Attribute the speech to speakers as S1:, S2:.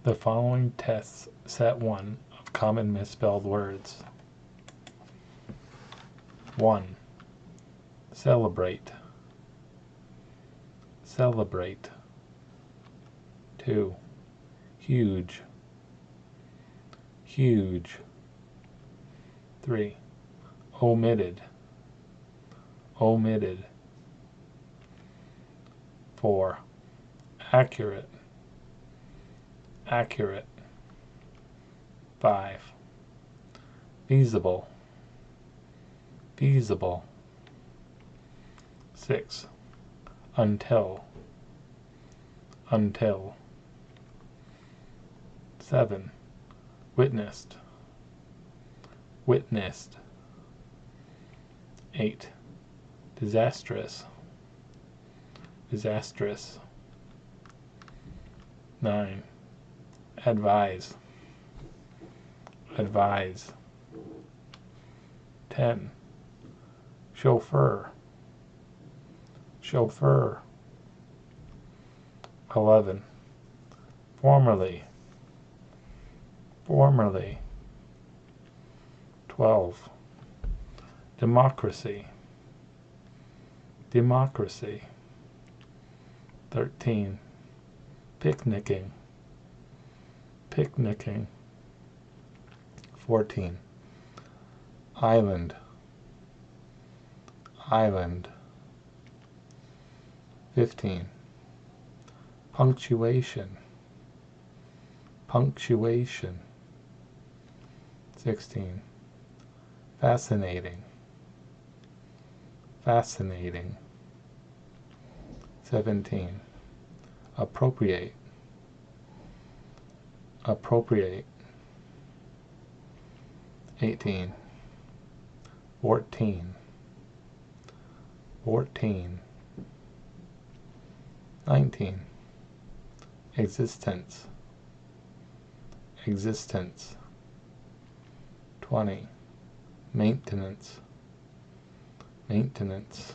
S1: The following tests set 1 of common misspelled words. 1. Celebrate. Celebrate. 2. Huge. Huge. 3. Omitted. Omitted. 4. Accurate. Accurate. 5. Feasible. Feasible. 6. Until. Until. 7. Witnessed. Witnessed. 8. Disastrous. Disastrous. 9. Advise. Advise. 10. Chauffeur. Chauffeur. 11. Formerly. Formerly. 12. Democracy. Democracy. 13. Picnicking. Picnicking. 14. Island. Island. 15. Punctuation. Punctuation. 16. Fascinating. Fascinating. 17. Appropriate. Appropriate. 18. 14. 14. 19. Existence. Existence. 20. Maintenance. Maintenance.